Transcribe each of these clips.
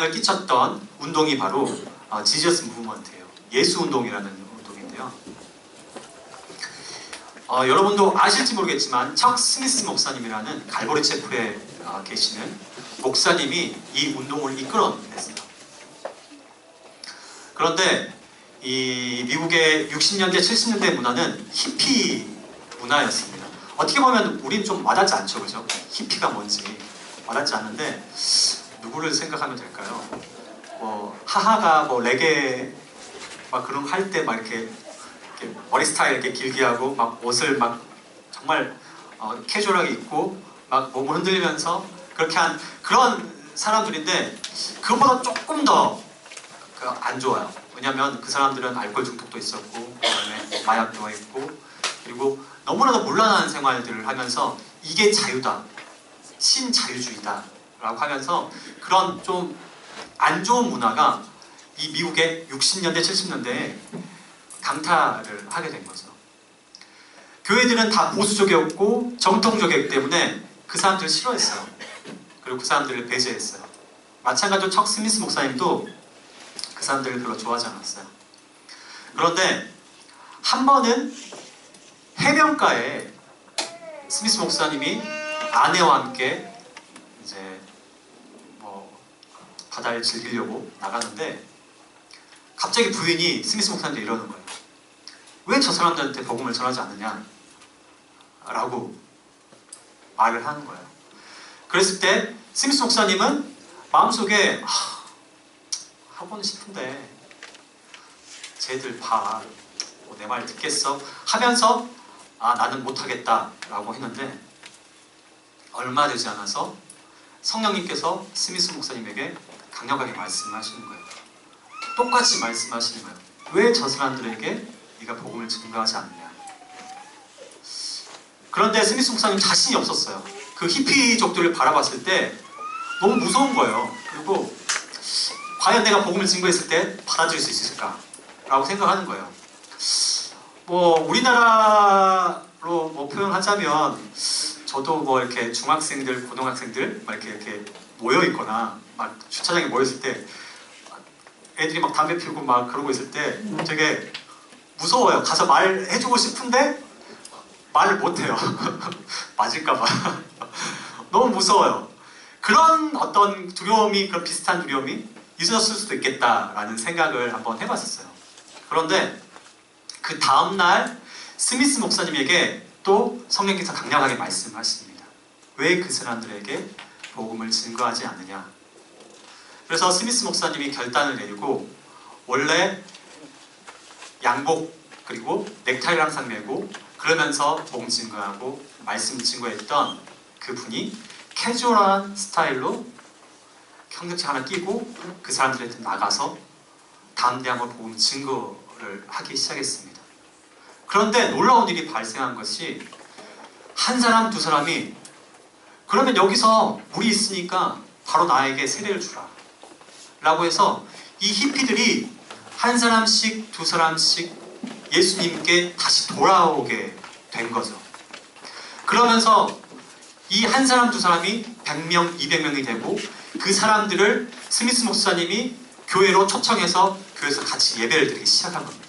영향을 끼쳤던 운동이 바로 지저스 무브먼트예요. 예수 운동이라는 운동인데요. 여러분도 아실지 모르겠지만 척 스미스 목사님이라는 갈보리 채플에 계시는 목사님이 이 운동을 이끌어냈어요. 그런데 이 미국의 60년대, 70년대 문화는 히피 문화였습니다. 어떻게 보면 우린 좀 와닿지 않죠, 그죠? 히피가 뭔지 와닿지 않는데 누구를 생각하면 될까요? 하하가 레게 막 그런 거 할 때 막 이렇게 머리 스타일 이렇게 길게 하고 막 옷을 막 정말 캐주얼하게 입고 막 몸을 흔들면서 그렇게 한 그런 사람들인데 그것보다 조금 더 안 좋아요. 왜냐면 그 사람들은 알코올 중독도 있었고 그다음에 마약도 했고 그리고 너무나도 문란한 생활들을 하면서 이게 자유다, 신자유주의다 라고 하면서 그런 좀 안 좋은 문화가 이 미국의 60년대, 70년대에 강타를 하게 된 거죠. 교회들은 다 보수적이었고 정통적이기 때문에 그 사람들을 싫어했어요. 그리고 그 사람들을 배제했어요. 마찬가지로 척 스미스 목사님도 그 사람들을 별로 좋아하지 않았어요. 그런데 한 번은 해변가에 스미스 목사님이 아내와 함께 이제 바다를 즐기려고 나가는데 갑자기 부인이 스미스 목사님한테 이러는 거예요. 왜 저 사람들한테 복음을 전하지 않느냐? 라고 말을 하는 거예요. 그랬을 때 스미스 목사님은 마음속에 하고는 싶은데 쟤들 봐. 내 말 듣겠어? 하면서 나는 못하겠다 라고 했는데 얼마 되지 않아서 성령님께서 스미스 목사님에게 강력하게 말씀하시는 거예요. 똑같이 말씀하시는 거예요. 왜 저 사람들에게 네가 복음을 증거하지 않느냐. 그런데 스미스 목사님 자신이 없었어요. 그 히피족들을 바라봤을 때 너무 무서운 거예요. 그리고 과연 내가 복음을 증거했을 때 받아들일 수 있을까? 라고 생각하는 거예요. 우리나라로 표현하자면 저도 이렇게 중학생들, 고등학생들 막 이렇게 모여 있거나 막 주차장에 모였을 때 애들이 막 담배 피우고 막 그러고 있을 때 되게 무서워요. 가서 말해주고 싶은데 말을 못해요. 맞을까봐. 너무 무서워요. 그런 어떤 두려움이, 그런 비슷한 두려움이 있었을 수도 있겠다라는 생각을 한번 해봤었어요. 그런데 그 다음날 스미스 목사님에게 또 성령께서 강력하게 말씀하십니다. 왜 그 사람들에게 복음을 증거하지 않느냐. 그래서 스미스 목사님이 결단을 내리고 원래 양복 그리고 넥타이를 항상 메고 그러면서 복음 증거하고 말씀 증거했던 그분이 캐주얼한 스타일로 청경채 하나 끼고 그 사람들한테 나가서 담대함으로 복음 증거를 하기 시작했습니다. 그런데 놀라운 일이 발생한 것이 한 사람, 두 사람이 그러면 여기서 물이 있으니까 바로 나에게 세례를 주라 라고 해서 이 히피들이 한 사람씩, 두 사람씩 예수님께 다시 돌아오게 된 거죠. 그러면서 이 한 사람, 두 사람이 100명, 200명이 되고 그 사람들을 스미스 목사님이 교회로 초청해서 교회에서 같이 예배를 드리기 시작한 겁니다.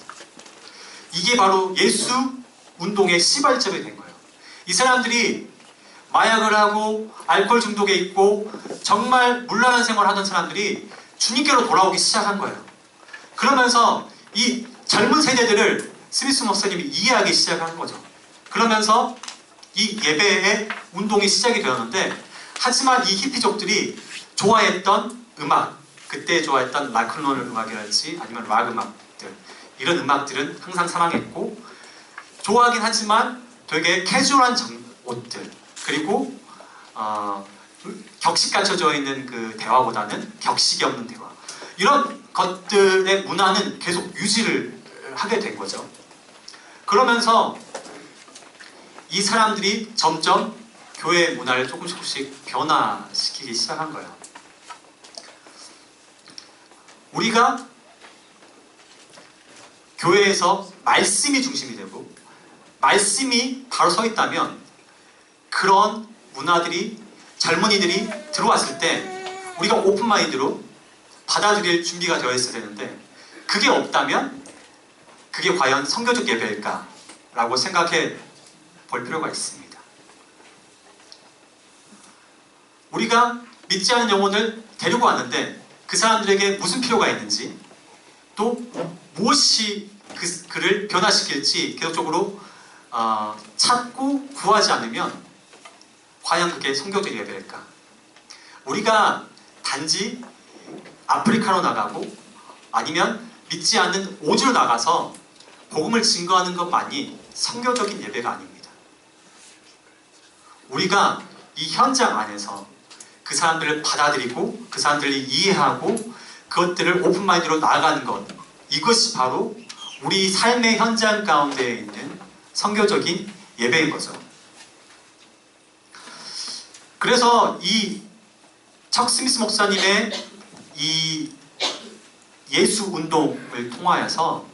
이게 바로 예수 운동의 시발점이 된 거예요. 이 사람들이 마약을 하고 알코올 중독에 있고 정말 문란한 생활을 하던 사람들이 주님께로 돌아오기 시작한 거예요. 그러면서 이 젊은 세대들을 스미스 목사님이 이해하기 시작한 거죠. 그러면서 이 예배의 운동이 시작이 되었는데 하지만 이 히피족들이 좋아했던 음악, 그때 좋아했던 락큰롤 음악이랄지 아니면 락 음악들 이런 음악들은 항상 사랑했고 좋아하긴 하지만 되게 캐주얼한 옷들 그리고 격식 갖춰져 있는 그 대화보다는 격식이 없는 대화 이런 것들의 문화는 계속 유지를 하게 된 거죠. 그러면서 이 사람들이 점점 교회의 문화를 조금씩 변화시키기 시작한 거예요. 우리가 교회에서 말씀이 중심이 되고 말씀이 바로 서 있다면 그런 문화들이 젊은이들이 들어왔을 때 우리가 오픈마인드로 받아들일 준비가 되어 있어야 되는데 그게 없다면 그게 과연 선교적 예배일까? 라고 생각해 볼 필요가 있습니다. 우리가 믿지 않는 영혼을 데리고 왔는데 그 사람들에게 무슨 필요가 있는지 또 무엇이 그를 변화시킬지 계속적으로 찾고 구하지 않으면 과연 그게 선교적 예배일까? 우리가 단지 아프리카로 나가고 아니면 믿지 않는 오주로 나가서 복음을 증거하는 것만이 선교적인 예배가 아닙니다. 우리가 이 현장 안에서 그 사람들을 받아들이고 그 사람들을 이해하고 그것들을 오픈마인드로 나아가는 것, 이것이 바로 우리 삶의 현장 가운데에 있는 선교적인 예배인 거죠. 그래서 이 척 스미스 목사님의 이 예수 운동을 통하여서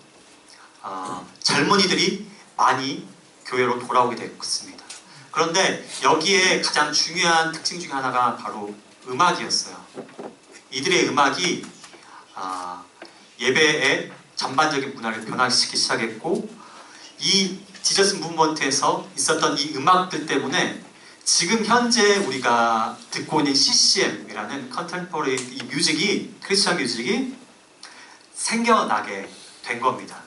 젊은이들이 많이 교회로 돌아오게 됐습니다. 그런데 여기에 가장 중요한 특징 중에 하나가 바로 음악이었어요. 이들의 음악이 예배의 전반적인 문화를 변화시키기 시작했고 이 지저스 무브먼트에서 있었던 이 음악들 때문에 지금 현재 우리가 듣고 있는 CCM이라는 컨템포러리 뮤직이, 크리스천 뮤직이 생겨나게 된 겁니다.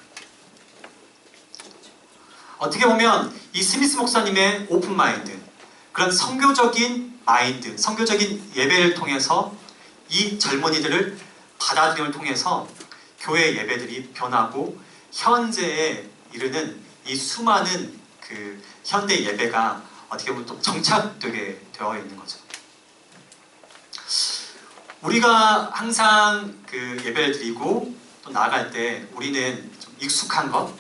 어떻게 보면 이 스미스 목사님의 오픈 마인드, 그런 선교적인 마인드, 선교적인 예배를 통해서 이 젊은이들을 받아들임을 통해서 교회 예배들이 변하고 현재에 이르는 이 수많은 그 현대 예배가 어떻게 보면 또 정착되게 되어 있는 거죠. 우리가 항상 그 예배를 드리고 또 나아갈 때 우리는 좀 익숙한 것,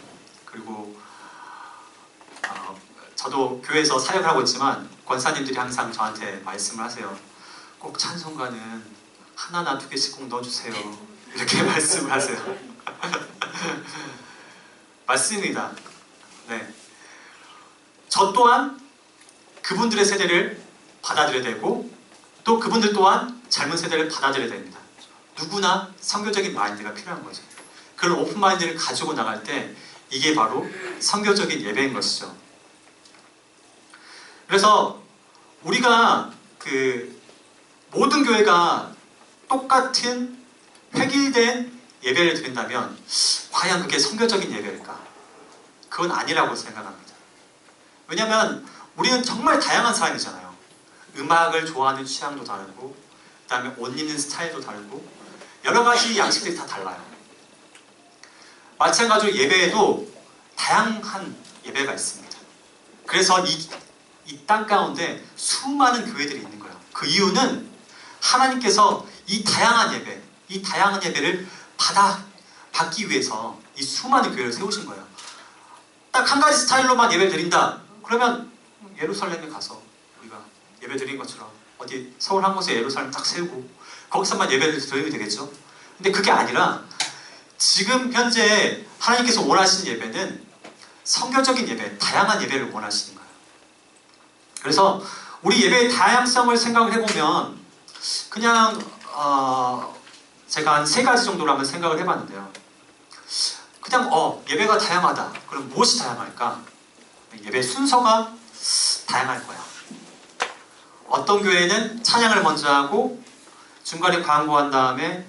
그리고 저도 교회에서 사역을 하고 있지만 권사님들이 항상 저한테 말씀을 하세요. 꼭 찬송가는 하나나 두 개씩 꼭 넣어주세요. 이렇게 말씀을 하세요. 맞습니다. 네. 저 또한 그분들의 세대를 받아들여야 되고 또 그분들 또한 젊은 세대를 받아들여야 됩니다. 누구나 선교적인 마인드가 필요한 거죠. 그런 오픈 마인드를 가지고 나갈 때 이게 바로 선교적인 예배인 것이죠. 그래서 우리가 그 모든 교회가 똑같은 획일된 예배를 드린다면 과연 그게 선교적인 예배일까? 그건 아니라고 생각합니다. 왜냐하면 우리는 정말 다양한 사람이잖아요. 음악을 좋아하는 취향도 다르고 그 다음에 옷 입는 스타일도 다르고 여러 가지 양식들이 다 달라요. 마찬가지로 예배에도 다양한 예배가 있습니다. 그래서 이 땅 가운데 수많은 교회들이 있는 거예요. 그 이유는 하나님께서 이 다양한 예배를 받기 위해서 이 수많은 교회를 세우신 거예요. 딱 한 가지 스타일로만 예배를 드린다. 그러면 예루살렘에 가서 우리가 예배 드린 것처럼 어디 서울 한 곳에 예루살렘 딱 세우고 거기서만 예배를 드려야 되겠죠. 근데 그게 아니라 지금 현재 하나님께서 원하시는 예배는 선교적인 예배, 다양한 예배를 원하시는 거예요. 그래서 우리 예배의 다양성을 생각을 해보면 그냥 제가 한 3가지 정도로 한번 생각을 해봤는데요. 그냥 예배가 다양하다. 그럼 무엇이 다양할까? 예배 순서가 다양할 거야. 어떤 교회는 찬양을 먼저 하고 중간에 광고한 다음에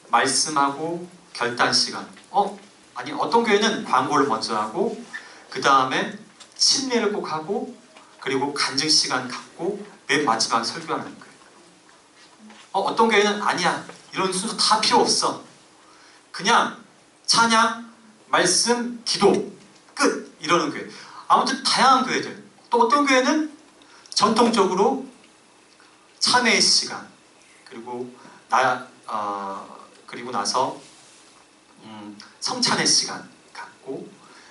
말씀하고 결단 시간. 아니 어떤 교회는 광고를 먼저 하고 그 다음에 침례를 꼭 하고 그리고 간증 시간 갖고 맨 마지막에 설교하는 거예요. 어떤 교회는 아니야. 이런 순서 다 필요 없어. 그냥 찬양, 말씀, 기도, 끝! 이러는 교회. 아무튼 다양한 교회들. 또 어떤 교회는 전통적으로 참회의 시간, 그리고 그리고 나서 성찬의 시간 갖고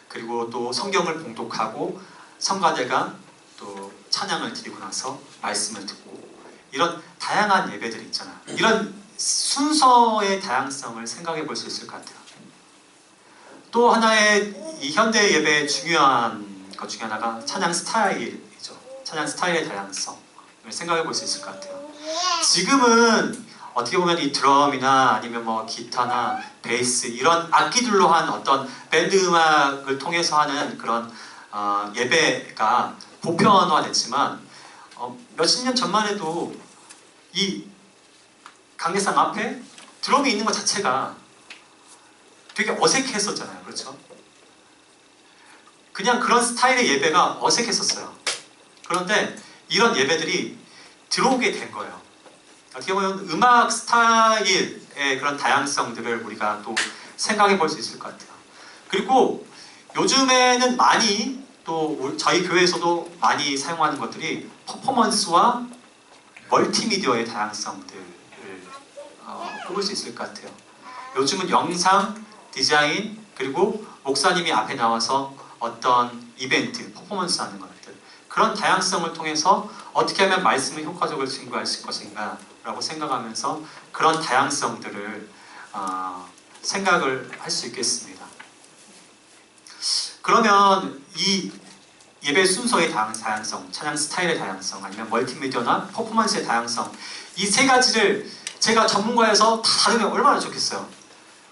그리고 또 성경을 봉독하고 성가대가 또 찬양을 드리고 나서 말씀을 듣고 이런 다양한 예배들이 있잖아요. 이런 순서의 다양성을 생각해 볼 수 있을 것 같아요. 또 하나의 이 현대 예배의 중요한 것 중에 하나가 찬양 스타일이죠. 찬양 스타일의 다양성을 생각해 볼 수 있을 것 같아요. 지금은 어떻게 보면 이 드럼이나 아니면 뭐 기타나 베이스 이런 악기들로 한 어떤 밴드 음악을 통해서 하는 그런 예배가 보편화됐지만 몇십 년 전만 해도 이 강례상 앞에 드럼이 있는 것 자체가 되게 어색했었잖아요. 그렇죠? 그냥 그런 스타일의 예배가 어색했었어요. 그런데 이런 예배들이 들어오게 된 거예요. 어떻게 보면 음악 스타일의 그런 다양성들을 우리가 또 생각해 볼 수 있을 것 같아요. 그리고 요즘에는 많이 또 저희 교회에서도 많이 사용하는 것들이 퍼포먼스와 멀티미디어의 다양성들을 꼽을 수 있을 것 같아요. 요즘은 영상, 디자인, 그리고 목사님이 앞에 나와서 어떤 이벤트, 퍼포먼스 하는 것들, 그런 다양성을 통해서 어떻게 하면 말씀을 효과적으로 증거할 것인가 라고 생각하면서 그런 다양성들을 생각을 할 수 있겠습니다. 그러면 이 예배 순서의 다양성, 찬양 스타일의 다양성, 아니면 멀티미디어나 퍼포먼스의 다양성, 이 세 가지를 제가 전문가여서 다 다루면 얼마나 좋겠어요.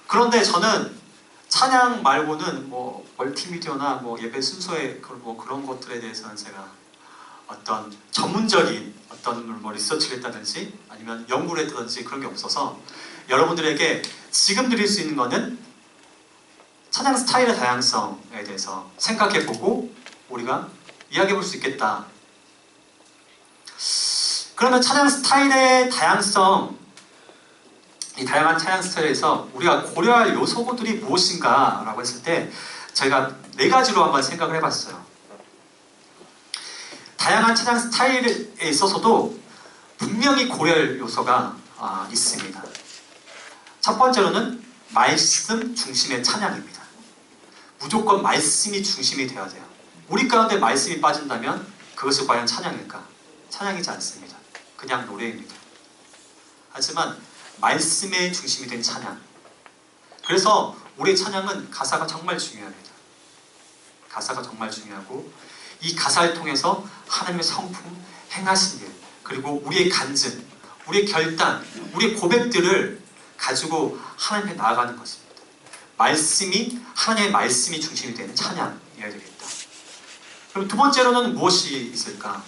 그런데 저는 찬양 말고는 뭐 멀티미디어나 뭐 예배 순서의 뭐 그런 것들에 대해서는 제가 어떤 전문적인 어떤 뭐 리서치를 했다든지 아니면 연구를 했다든지 그런 게 없어서 여러분들에게 지금 드릴 수 있는 거는 찬양 스타일의 다양성에 대해서 생각해보고 우리가 이야기해볼 수 있겠다. 그러면 찬양 스타일의 다양성, 이 다양한 찬양 스타일에서 우리가 고려할 요소들이 무엇인가 라고 했을 때 제가 4가지로 한번 생각을 해봤어요. 다양한 찬양 스타일에 있어서도 분명히 고려할 요소가 있습니다. 첫 번째로는 말씀 중심의 찬양입니다. 무조건 말씀이 중심이 되어야 돼요. 우리 가운데 말씀이 빠진다면 그것이 과연 찬양일까? 찬양이지 않습니다. 그냥 노래입니다. 하지만 말씀의 중심이 된 찬양. 그래서 우리의 찬양은 가사가 정말 중요합니다. 가사가 정말 중요하고 이 가사를 통해서 하나님의 성품, 행하신 일, 그리고 우리의 간증, 우리의 결단, 우리의 고백들을 가지고 하나님께 나아가는 것입니다. 하나님의 말씀이 중심이 되는 찬양이어야 되겠다. 그럼 두 번째로는 무엇이 있을까?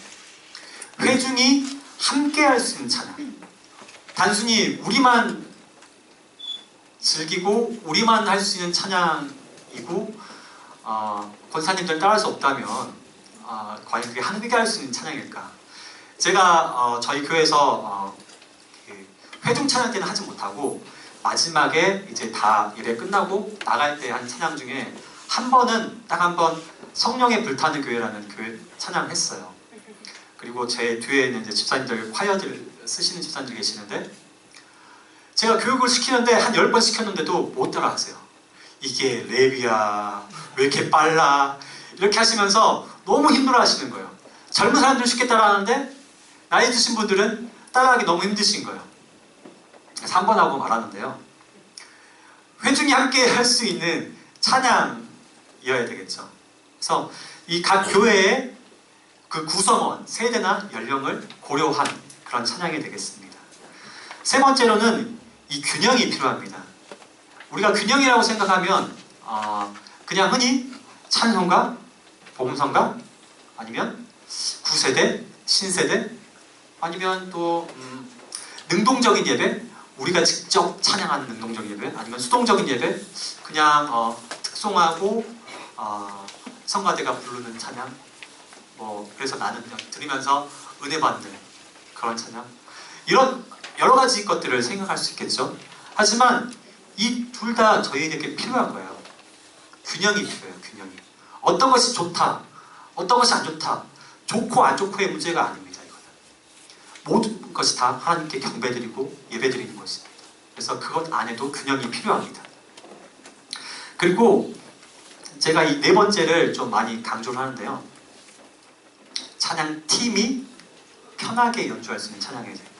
회중이 함께 할 수 있는 찬양. 단순히 우리만 즐기고 우리만 할 수 있는 찬양이고 권사님들 따라할 수 없다면 과연 그게 함께 할 수 있는 찬양일까? 제가 저희 교회에서 회중 찬양 때는 하지 못하고 마지막에 이제 다 예배 끝나고 나갈 때 한 찬양 중에 딱 한 번 성령의 불타는 교회라는 교회 찬양을 했어요. 그리고 제 뒤에는 이제 집사님들 콰이어들 쓰시는 집사님들 계시는데 제가 교육을 시키는데 한 10번 시켰는데도 못 따라하세요. 이게 랩이야, 왜 이렇게 빨라, 이렇게 하시면서 너무 힘들어 하시는 거예요. 젊은 사람들은 쉽게 따라하는데 나이 드신 분들은 따라하기 너무 힘드신 거예요. 그래서 한 번 하고 말하는데요. 회중이 함께 할 수 있는 찬양이어야 되겠죠. 그래서 이 각 교회의 그 구성원, 세대나 연령을 고려한 그런 찬양이 되겠습니다. 세 번째로는 이 균형이 필요합니다. 우리가 균형이라고 생각하면 그냥 흔히 찬송가, 복음성가, 아니면 구세대, 신세대, 아니면 또 능동적인 예배, 우리가 직접 찬양하는 능동적인 예배, 아니면 수동적인 예배, 그냥 특송하고 성가대가 부르는 찬양, 그래서 나는 그냥 들으면서 은혜 받는 그런 찬양, 이런 여러 가지 것들을 생각할 수 있겠죠. 하지만 이 둘 다 저희에게 필요한 거예요. 균형이 필요해요. 균형이. 어떤 것이 좋다, 어떤 것이 안 좋다, 좋고 안 좋고의 문제가 아닙니다. 이거는 모든 것이 다 하나님께 경배드리고 예배드리는 것입니다. 그래서 그것 안에도 균형이 필요합니다. 그리고 제가 이 4번째를 좀 많이 강조를 하는데요. 찬양 팀이 편하게 연주할 수 있는 찬양이 됩니다.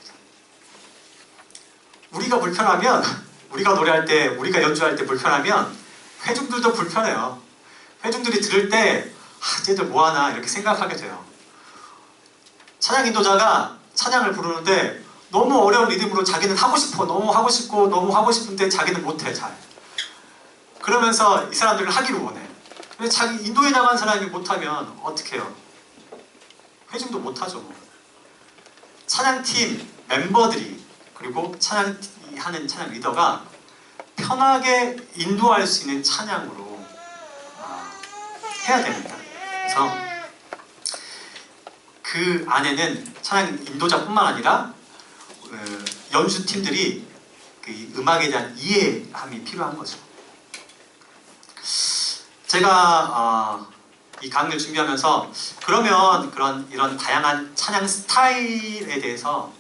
우리가 불편하면, 우리가 노래할 때, 우리가 연주할 때 불편하면 회중들도 불편해요. 회중들이 들을 때 쟤들 뭐하나 이렇게 생각하게 돼요. 찬양 인도자가 찬양을 부르는데 너무 어려운 리듬으로 자기는 하고 싶어, 너무 하고 싶고 너무 하고 싶은데 자기는 못해 잘. 그러면서 이 사람들은 하기를 원해. 근데 자기 인도에 나간 사람이 못하면 어떻게 해요? 회중도 못하죠. 찬양팀 멤버들이 그리고 찬양하는 찬양 리더가 편하게 인도할 수 있는 찬양으로 해야 됩니다. 그래서 그 안에는 찬양 인도자뿐만 아니라 연주팀들이 그 음악에 대한 이해함이 필요한 거죠. 제가 이 강의를 준비하면서 그러면 이런 다양한 찬양 스타일에 대해서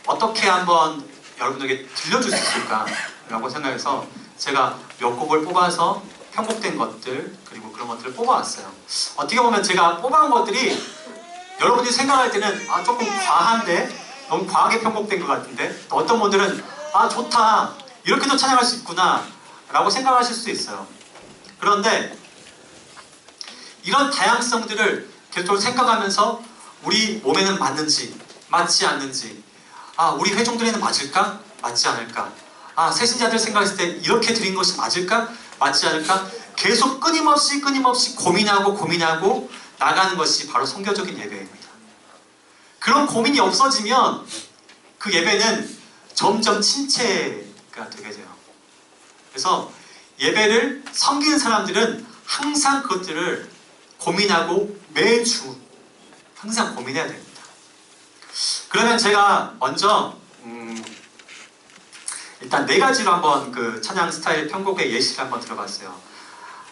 어떻게 한번 여러분에게 들려줄 수 있을까라고 생각해서 제가 몇 곡을 뽑아서 편곡된 것들 그리고 그런 것들을 뽑아왔어요. 어떻게 보면 제가 뽑아온 것들이 여러분들이 생각할 때는 조금 과한데 너무 과하게 편곡된 것 같은데 어떤 분들은 좋다 이렇게도 찬양할 수 있구나 라고 생각하실 수도 있어요. 그런데 이런 다양성들을 계속 생각하면서 우리 몸에는 맞는지 맞지 않는지 우리 회중들에는 맞을까? 맞지 않을까? 새신자들 생각했을 때 이렇게 드린 것이 맞을까? 맞지 않을까? 계속 끊임없이 고민하고 나가는 것이 바로 선교적인 예배입니다. 그런 고민이 없어지면 그 예배는 점점 침체가 되게 돼요. 그래서 예배를 섬기는 사람들은 항상 그것들을 고민하고 매주 항상 고민해야 됩니다. 그러면 제가 먼저 일단 4가지로 한번 그 찬양 스타일 편곡의 예시를 한번 들어봤어요.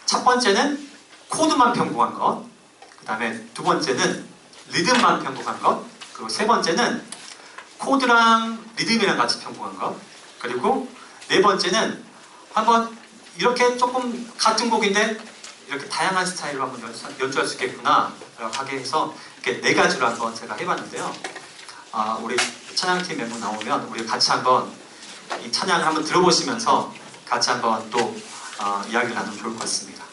첫 번째는 코드만 편곡한 것, 그 다음에 두 번째는 리듬만 편곡한 것, 그리고 세 번째는 코드랑 리듬이랑 같이 편곡한 것, 그리고 네 번째는 한번 이렇게 조금 같은 곡인데 이렇게 다양한 스타일로 한번 연주할 수 있겠구나 라고 하게 해서 이렇게 4가지로 한번 제가 해봤는데요. 우리 찬양팀 멤버 나오면 우리 같이 한번 이 찬양을 한번 들어보시면서 같이 한번 또 이야기를 나누면 좋을 것 같습니다.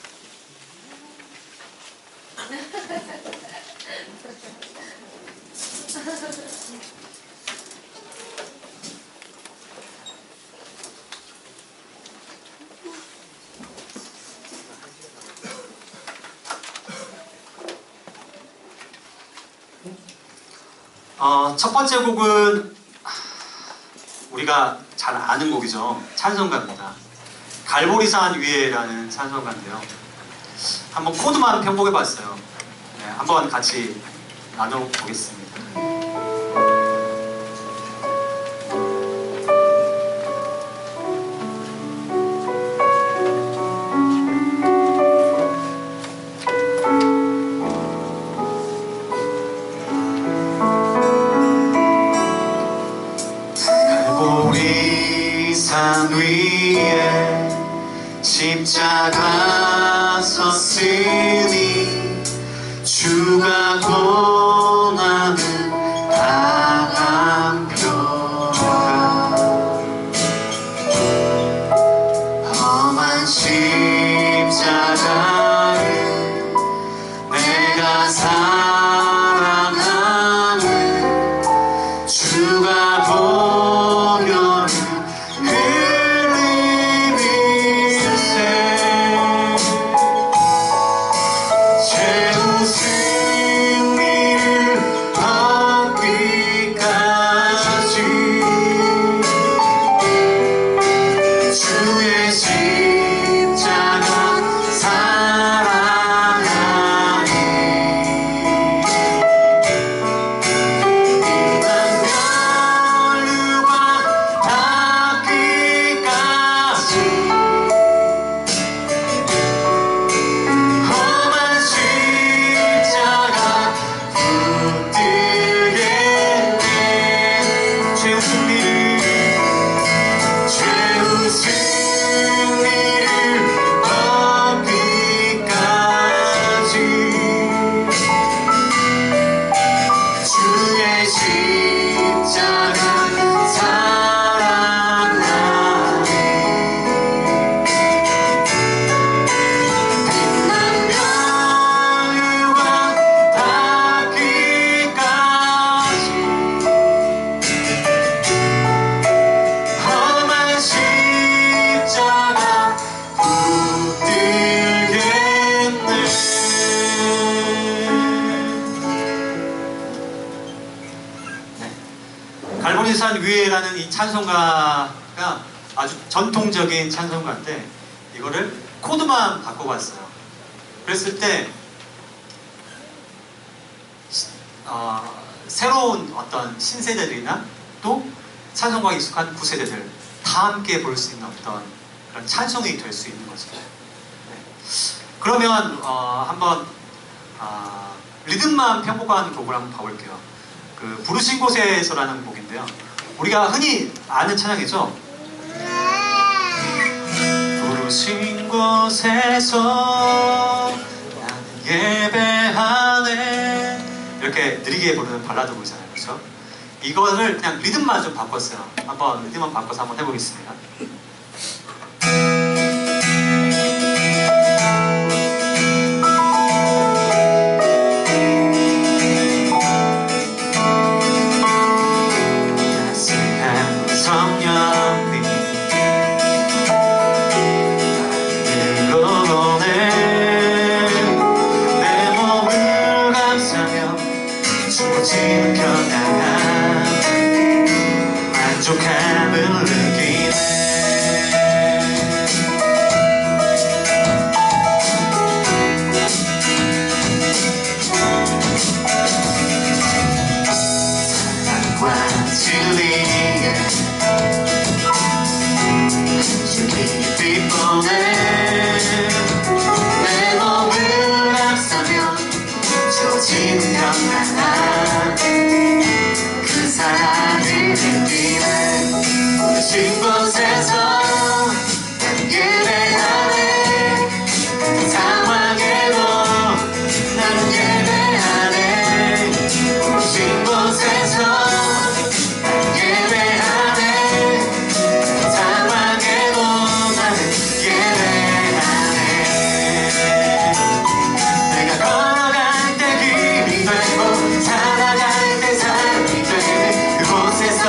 첫 번째 곡은 우리가 잘 아는 곡이죠. 찬송가입니다. 갈보리산 위에라는 찬송가인데요. 한번 코드만 편곡해봤어요. 네, 한번 같이 나눠보겠습니다. 산 위에 십자가 섰으니 주가 원하는 다한 표가 험한 십자가를 내가 사랑하는 주가 보면 승리를 위에라는 이 찬송가가 아주 전통적인 찬송가인데 이거를 코드만 바꿔봤어요. 그랬을 때 새로운 어떤 신세대들이나 또 찬송가에 익숙한 구세대들 다 함께 볼 수 있는 어떤 그런 찬송이 될 수 있는 거죠. 네. 그러면 한번 리듬만 편곡한 곡을 한번 봐볼게요. 그 부르신 곳에서라는 곡인데요. 우리가 흔히 아는 찬양이죠. 부르신 곳에서 나는 예배하네 이렇게 느리게 부르는 발라드 곡이잖아요. 그렇죠? 이거를 그냥 리듬만 좀 바꿨어요. 한번 리듬만 바꿔서 한번 해보겠습니다. 만족함을 느끼네. 사랑과 진리에 아주 깊이 뻔해 내 몸을 앞서며 조진 영원한 그 사랑을 느끼네. 부르신 곳에서 난 예배하네. 상황에도 나는 예배하네. 부르신 곳에서 난 예배하네. 상황에도 나는 예배하네. 내가 걸어갈 때 길이 되고 살아갈 때 삶이 되는 그곳에서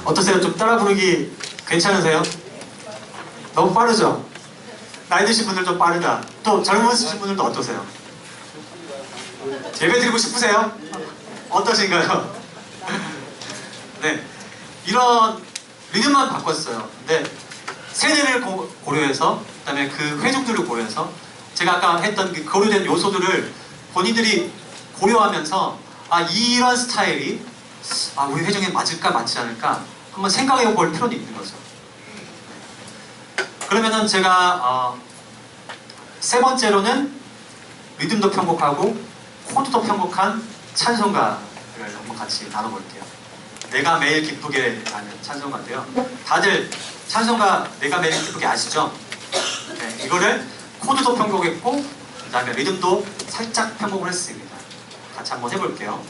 어떠세요? 좀 따라 부르기 괜찮으세요? 너무 빠르죠? 나이 드신 분들 좀 빠르다. 또 젊으신 분들도 어떠세요? 예배 드리고 싶으세요? 어떠신가요? 네, 이런 리듬만 바꿨어요. 근데 세대를 고려해서 그다음에 그 회중들을 고려해서 제가 아까 했던 그 고려된 요소들을 본인들이 고려하면서 이런 스타일이 우리 회중에 맞을까 맞지 않을까 한번 생각해 볼 필요도 있는 거죠. 그러면은 제가 세 번째로는 리듬도 편곡하고 코드도 편곡한 찬송가를 한번 같이 나눠볼게요. 내가 매일 기쁘게 라는 찬송가인데요. 다들 찬송가 내가 매일 기쁘게 아시죠? 네, 이거를 코드도 편곡했고 그 다음에 리듬도 살짝 편곡을 했습니다. 같이 한번 해볼게요.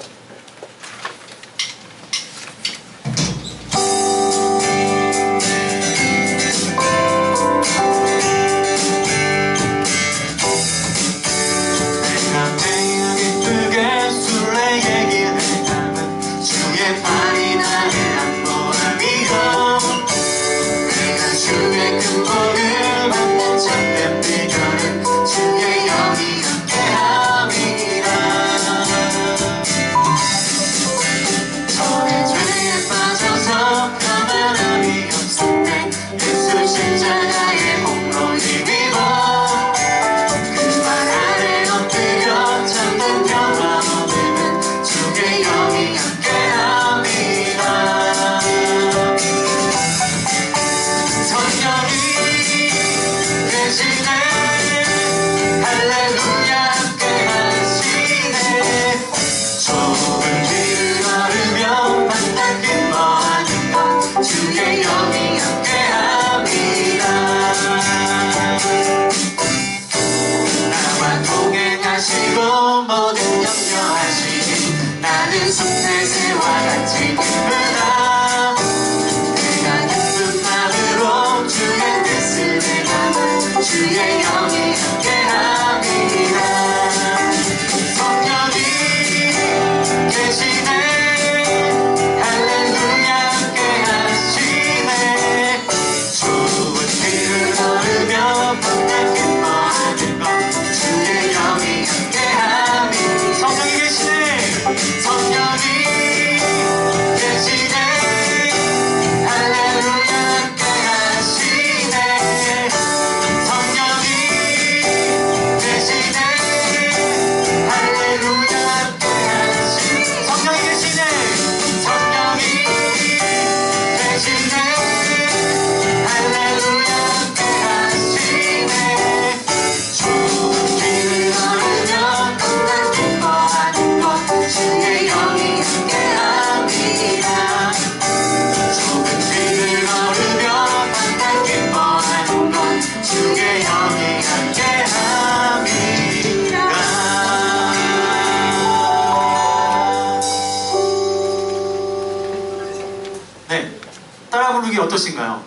따라 부르기 어떠신가요?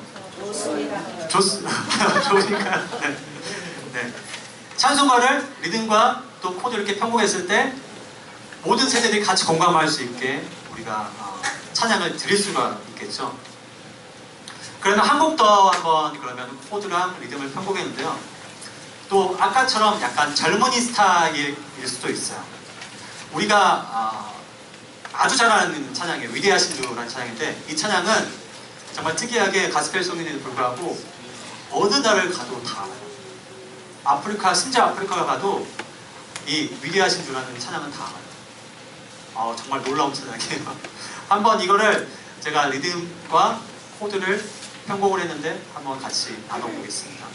좋습니다. 좋으니까요. 네. 네. 찬송가를 리듬과 또 코드 이렇게 편곡했을 때 모든 세대들이 같이 공감할 수 있게 우리가 찬양을 드릴 수가 있겠죠. 그러면 한 곡 더 한번 그러면 코드랑 리듬을 편곡했는데요. 또 아까처럼 약간 젊은이 스타일일 수도 있어요. 우리가 아주 잘 아는 찬양이에요. 위대하신 주라는 찬양인데 이 찬양은 정말 특이하게 가스펠송인에도 불구하고 어느 나라를 가도 다 알아요. 아프리카, 심지어 아프리카가 가도 이 위대하신 주라는 찬양은 다 알아요. 정말 놀라운 찬양이에요. 한번 이거를 제가 리듬과 코드를 편곡을 했는데 한번 같이 나눠보겠습니다.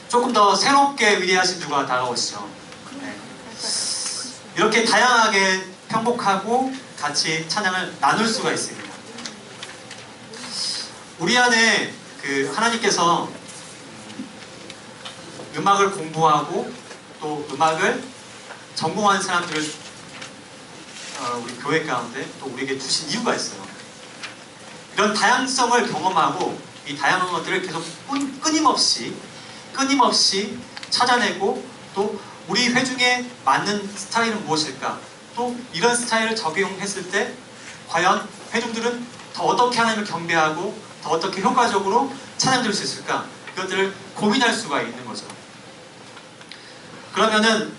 조금 더 새롭게 위대하신 주가 다가오시죠. 네. 이렇게 다양하게 편곡하고 같이 찬양을 나눌 수가 있습니다. 우리 안에 하나님께서 음악을 공부하고 또 음악을 전공한 사람들을 우리 교회 가운데 또 우리에게 주신 이유가 있어요. 이런 다양성을 경험하고 이 다양한 것들을 계속 끊임없이 찾아내고 또 우리 회중에 맞는 스타일은 무엇일까? 또 이런 스타일을 적용했을 때 과연 회중들은 더 어떻게 하나님을 경배하고 더 어떻게 효과적으로 찬양드릴 수 있을까? 이것들을 고민할 수가 있는 거죠. 그러면은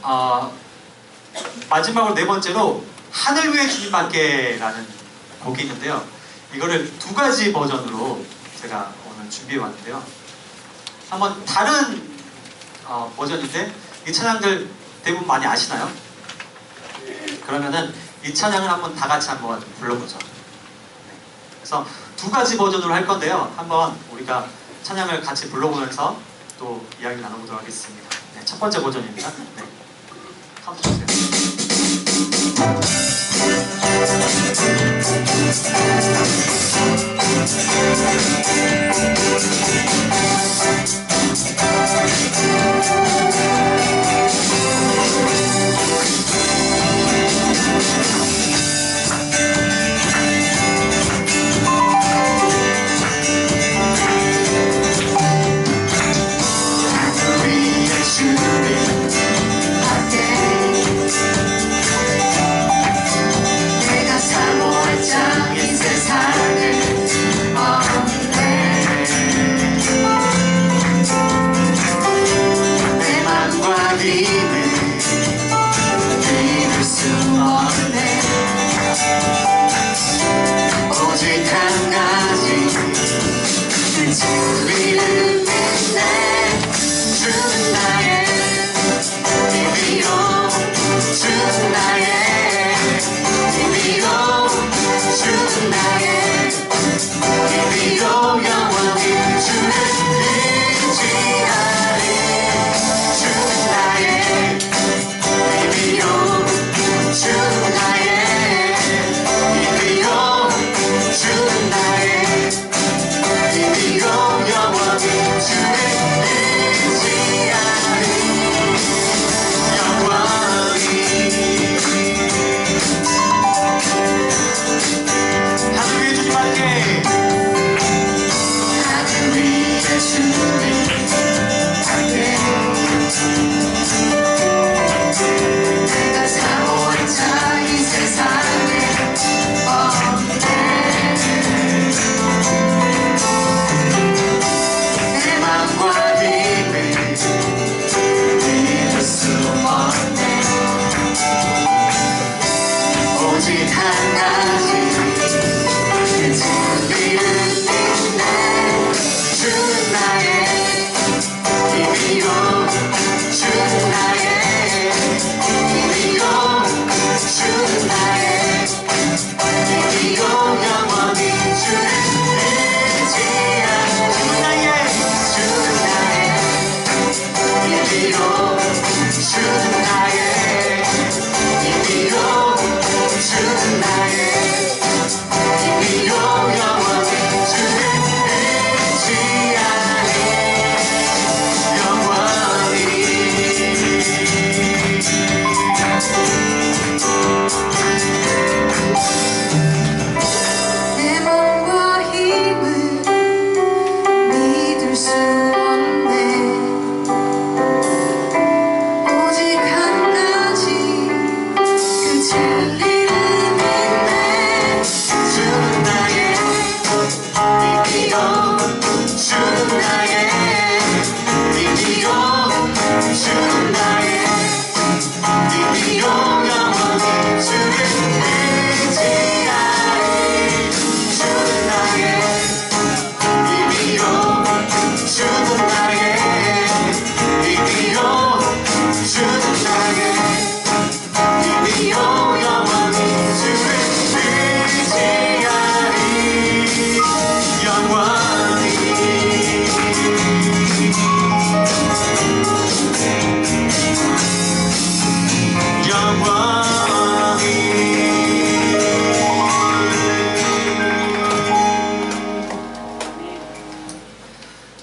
마지막으로 네 번째로 하늘 위의 주님밖에 라는 곡이 있는데요. 이거를 두 가지 버전으로 제가 오늘 준비해 왔는데요. 한번 다른 버전인데 이 찬양들 대부분 많이 아시나요? 그러면은 이 찬양을 한번 다 같이 한번 불러보죠. 그래서 두 가지 버전으로 할 건데요. 한번 우리가 찬양을 같이 불러보면서 또 이야기 나눠보도록 하겠습니다. 네, 첫 번째 버전입니다. 네. 카운트 주세요.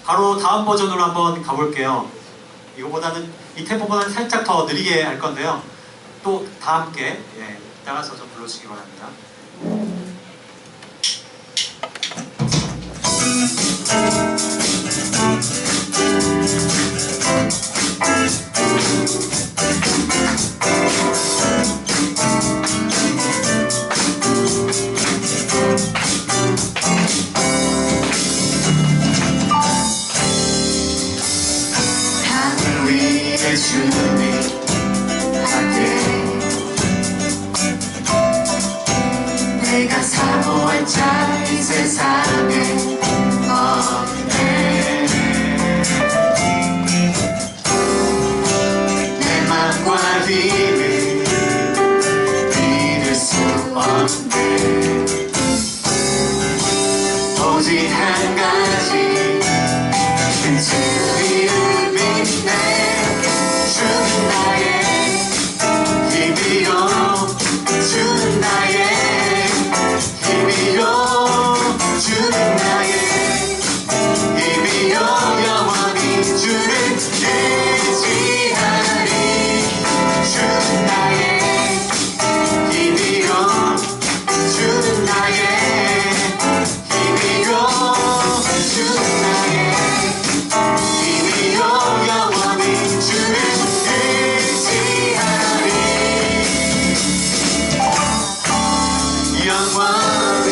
바로 다음 버전으로 한번 가볼게요. 이거보다는 이 템포보다는 살짝 더 느리게 할 건데요. 또 다 함께 따라서 좀 불러주시기 바랍니다. 하늘 위에 주님 내가 사모할 자 이 세상에 없네. 내 맘과 힘을 믿을 수 없네. 오직 한 가지 그 주님을 믿네. 주는 나의 힘이요 주는 나의 주는 나의 힘이요 영원히 주를 의지하리. 주는 나의 힘이요 주는 나의 힘이요 주는 나의 힘이요 영원히 주를 의지하리. 영원히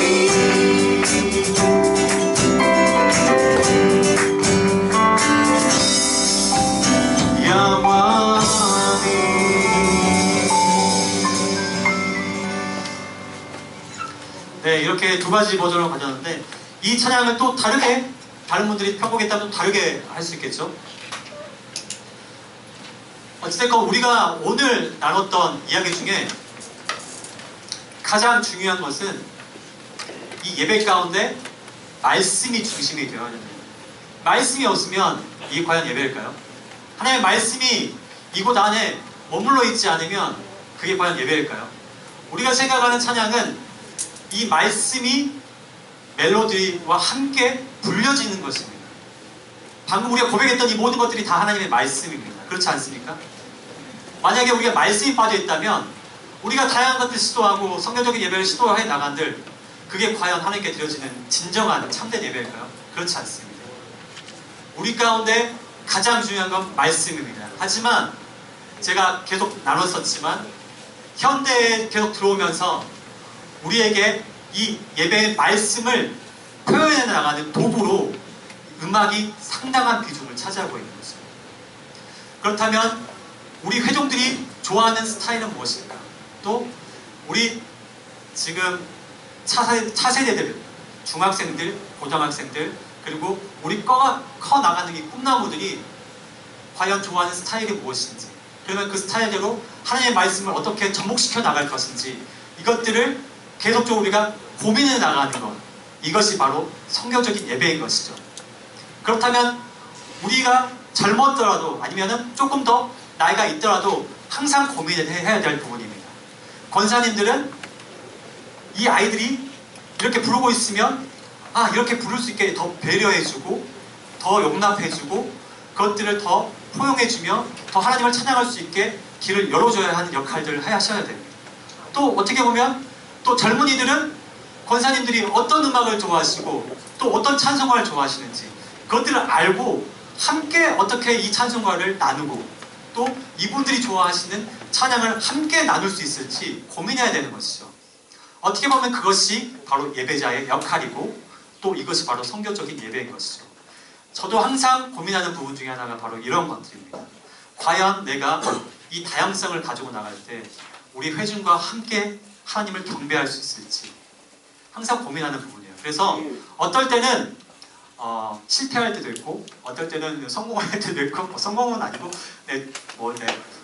네, 이렇게 두 가지 버전을 가졌는데 이 찬양을 또 다르게 다른 분들이 편곡했다면 또 다르게 할 수 있겠죠. 어찌됐건 우리가 오늘 나눴던 이야기 중에 가장 중요한 것은 이 예배 가운데 말씀이 중심이 되어야 됩니다. 말씀이 없으면 이게 과연 예배일까요? 하나님의 말씀이 이곳 안에 머물러 있지 않으면 그게 과연 예배일까요? 우리가 생각하는 찬양은 이 말씀이 멜로디와 함께 불려지는 것입니다. 방금 우리가 고백했던 이 모든 것들이 다 하나님의 말씀입니다. 그렇지 않습니까? 만약에 우리가 말씀이 빠져있다면 우리가 다양한 것들 시도하고 성경적인 예배를 시도해 나간들 그게 과연 하나님께 드려지는 진정한 참된 예배일까요? 그렇지 않습니다. 우리 가운데 가장 중요한 건 말씀입니다. 하지만 제가 계속 나눴었지만 현대에 계속 들어오면서 우리에게 이 예배의 말씀을 표현해 나가는 도구로 음악이 상당한 비중을 차지하고 있는 것입니다. 그렇다면 우리 회종들이 좋아하는 스타일은 무엇일까? 또 우리 지금 차세대들, 중학생들, 고등학생들 그리고 우리 커 나가는 이 꿈나무들이 과연 좋아하는 스타일이 무엇인지, 그러면 그 스타일대로 하나님의 말씀을 어떻게 접목시켜 나갈 것인지, 이것들을 계속적으로 우리가 고민해 나가는 것, 이것이 바로 성경적인 예배인 것이죠. 그렇다면 우리가 젊었더라도 아니면 조금 더 나이가 있더라도 항상 고민을 해야 될 부분입니다. 권사님들은 이 아이들이 이렇게 부르고 있으면 이렇게 부를 수 있게 더 배려해주고 더 용납해주고 그것들을 더 포용해주며 더 하나님을 찬양할 수 있게 길을 열어줘야 하는 역할들을 하셔야 됩니다. 또 어떻게 보면 또 젊은이들은 권사님들이 어떤 음악을 좋아하시고 또 어떤 찬송가를 좋아하시는지 그것들을 알고 함께 어떻게 이 찬송가를 나누고 또 이분들이 좋아하시는 찬양을 함께 나눌 수 있을지 고민해야 되는 것이죠. 어떻게 보면 그것이 바로 예배자의 역할이고 또 이것이 바로 성경적인 예배인 것이죠. 저도 항상 고민하는 부분 중에 하나가 바로 이런 것들입니다. 과연 내가 이 다양성을 가지고 나갈 때 우리 회중과 함께 하나님을 경배할 수 있을지 항상 고민하는 부분이에요. 그래서 어떨 때는 실패할 때도 있고 어떨 때는 성공할 때도 있고 성공은 아니고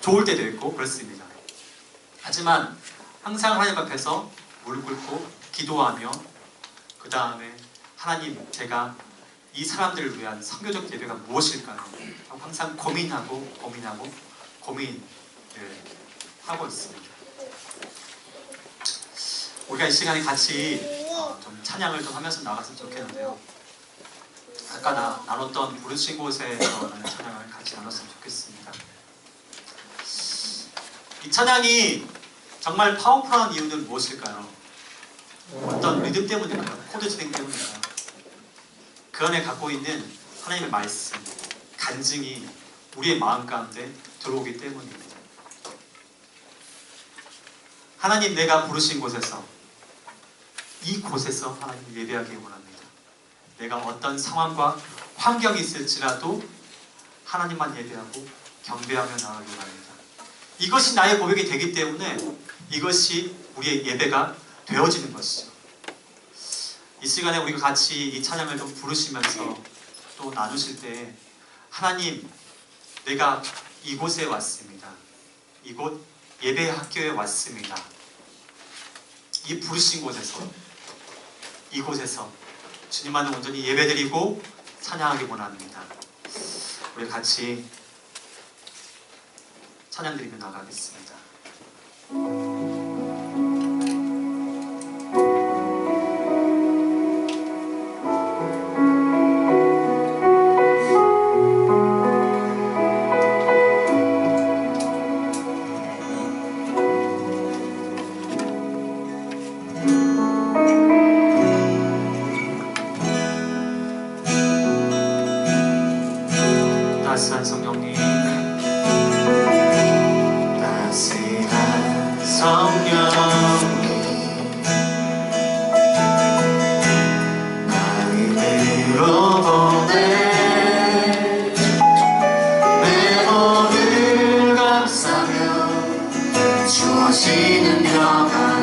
좋을 때도 있고 그렇습니다. 하지만 항상 하나님 앞에서 무릎 꿇고 기도하며 그 다음에 하나님, 제가 이 사람들을 위한 성교적 예배가 무엇일까요? 항상 고민을 하고 있습니다. 우리가 이 시간에 같이 좀 찬양을 좀 하면서 나갔으면 좋겠는데요. 아까 나눴던 부르신 곳에서 나는 찬양을 같이 나눴으면 좋겠습니다. 이 찬양이 정말 파워풀한 이유는 무엇일까요? 어떤 리듬 때문일까요? 코드 진행 때문일까요? 그 안에 갖고 있는 하나님의 말씀, 간증이 우리의 마음 가운데 들어오기 때문입니다. 하나님 내가 부르신 곳에서, 이곳에서 하나님 예배하기 원합니다. 내가 어떤 상황과 환경이 있을지라도 하나님만 예배하고 경배하며 나아가기 원합니다. 이것이 나의 고백이 되기 때문에 이것이 우리의 예배가 되어지는 것이죠. 이 시간에 우리가 같이 이 찬양을 좀 부르시면서 또 나누실 때 하나님, 내가 이곳에 왔습니다. 이곳 예배 학교에 왔습니다. 이 부르신 곳에서, 이곳에서 주님만을 온전히 예배드리고 찬양하기 원합니다. 우리 같이 찬양 드리며 나가겠습니다. 따스한 성령님, 따스한 성령님 마음으로 보내 내 몸을 감싸며 주어지는 평안